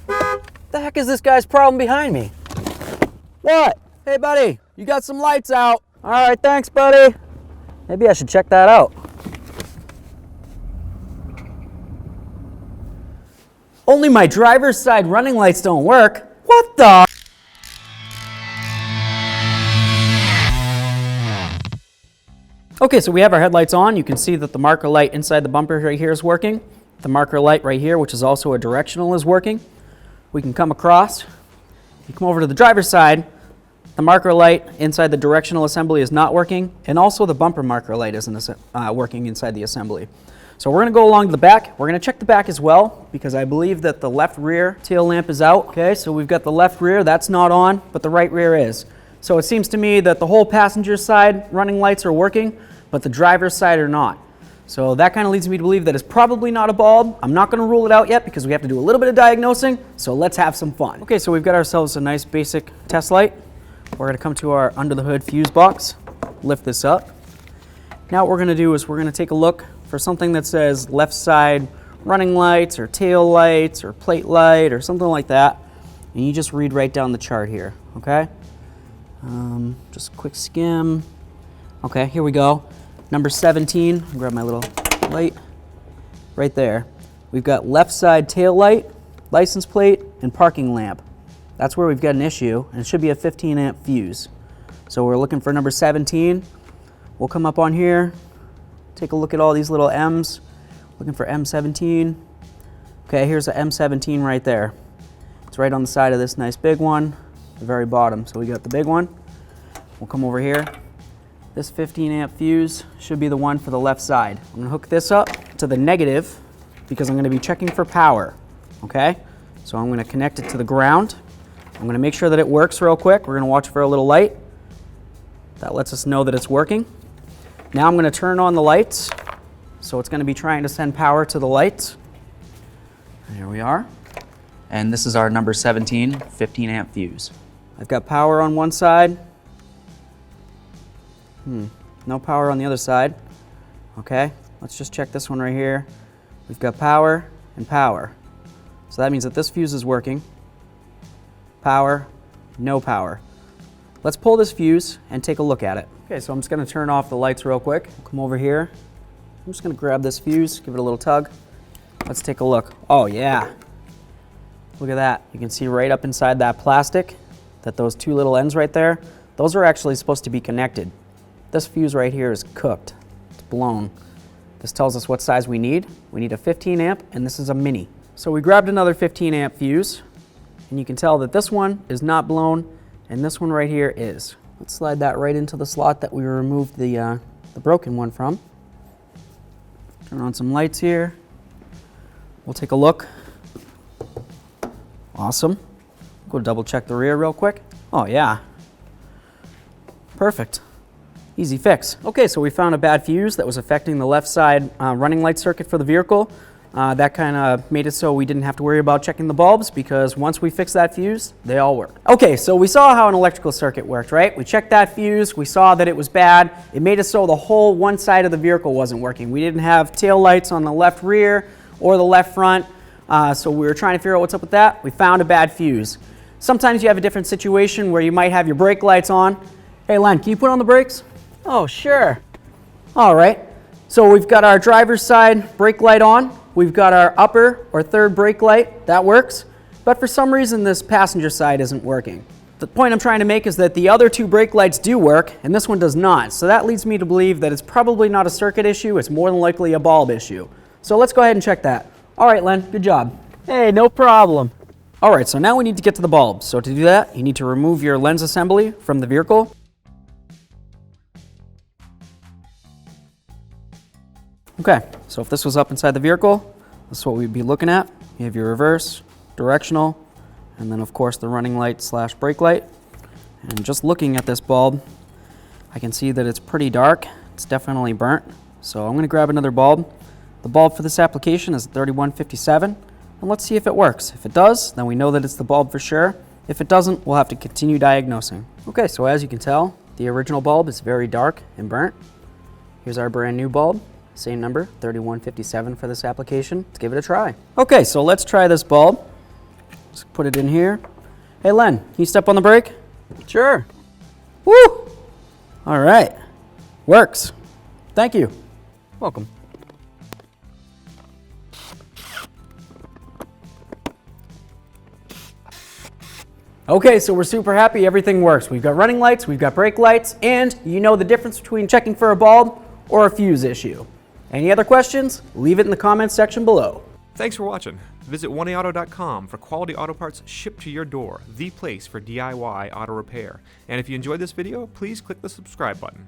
What the heck is this guy's problem behind me? What? Hey buddy, you got some lights out. All right, thanks buddy. Maybe I should check that out. Only my driver's side running lights don't work. What the? Okay, so we have our headlights on. You can see that the marker light inside the bumper right here is working. The marker light right here, which is also a directional, is working. We can come across. You come over to the driver's side. The marker light inside the directional assembly is not working, and also the bumper marker light isn't working inside the assembly. So we're going to go along to the back. We're going to check the back as well, because I believe that the left rear tail lamp is out. Okay, so we've got the left rear, that's not on, but the right rear is. So it seems to me that the whole passenger side running lights are working, but the driver's side are not. So that kind of leads me to believe that it's probably not a bulb. I'm not going to rule it out yet because we have to do a little bit of diagnosing, so let's have some fun. Okay, so we've got ourselves a nice basic test light. We're going to come to our under the hood fuse box, lift this up. Now what we're going to do is we're going to take a look for something that says left side running lights or tail lights or plate light or something like that. And you just read right down the chart here, okay? Just a quick skim. Okay, here we go. Number 17, I'll grab my little light right there. We've got left side tail light, license plate, and parking lamp. That's where we've got an issue, and it should be a 15 amp fuse. So we're looking for number 17. We'll come up on here, take a look at all these little M's, looking for M17. Okay, here's a M17 right there. It's right on the side of this nice big one, the very bottom. So we got the big one. We'll come over here. This 15 amp fuse should be the one for the left side. I'm gonna hook this up to the negative because I'm gonna be checking for power, okay? So I'm gonna connect it to the ground. I'm gonna make sure that it works real quick. We're gonna watch for a little light. That lets us know that it's working. Now I'm gonna turn on the lights. So it's gonna be trying to send power to the lights. There we are. And this is our number 17 15 amp fuse. I've got power on one side. No power on the other side. Okay, let's just check this one right here. We've got power and power. So that means that this fuse is working. Power, no power. Let's pull this fuse and take a look at it. Okay, so I'm just gonna turn off the lights real quick. Come over here. I'm just gonna grab this fuse, give it a little tug. Let's take a look. Oh yeah, look at that. You can see right up inside that plastic that those two little ends right there, those are actually supposed to be connected. This fuse right here is cooked, it's blown. This tells us what size we need. We need a 15 amp and this is a mini. So we grabbed another 15 amp fuse and you can tell that this one is not blown and this one right here is. Let's slide that right into the slot that we removed the broken one from. Turn on some lights here. We'll take a look. Awesome. Go double check the rear real quick. Oh yeah. Perfect. Easy fix. Okay, so we found a bad fuse that was affecting the left side running light circuit for the vehicle. That kind of made it so we didn't have to worry about checking the bulbs because once we fixed that fuse, they all work. Okay, so we saw how an electrical circuit worked, right? We checked that fuse, we saw that it was bad. It made it so the whole one side of the vehicle wasn't working. We didn't have tail lights on the left rear or the left front, so we were trying to figure out what's up with that. We found a bad fuse. Sometimes you have a different situation where you might have your brake lights on. Hey Len, can you put on the brakes? Oh, sure. All right, so we've got our driver's side brake light on. We've got our upper or third brake light, that works. But for some reason, this passenger side isn't working. The point I'm trying to make is that the other two brake lights do work, and this one does not. So that leads me to believe that it's probably not a circuit issue, it's more than likely a bulb issue. So let's go ahead and check that. All right, Len, good job. Hey, no problem. All right, so now we need to get to the bulbs. So to do that, you need to remove your lens assembly from the vehicle. Okay, so if this was up inside the vehicle, this is what we'd be looking at. You have your reverse, directional, and then of course the running light slash brake light. And just looking at this bulb, I can see that it's pretty dark. It's definitely burnt. So I'm gonna grab another bulb. The bulb for this application is 3157, and let's see if it works. If it does, then we know that it's the bulb for sure. If it doesn't, we'll have to continue diagnosing. Okay, so as you can tell, the original bulb is very dark and burnt. Here's our brand new bulb. Same number, 3157 for this application. Let's give it a try. Okay, so let's try this bulb. Just put it in here. Hey Len, can you step on the brake? Sure. Woo! All right, works. Thank you. Welcome. Okay, so we're super happy everything works. We've got running lights, we've got brake lights, and you know the difference between checking for a bulb or a fuse issue. Any other questions? Leave it in the comments section below. Thanks for watching. Visit 1aauto.com for quality auto parts shipped to your door, the place for DIY auto repair. And if you enjoyed this video, please click the subscribe button.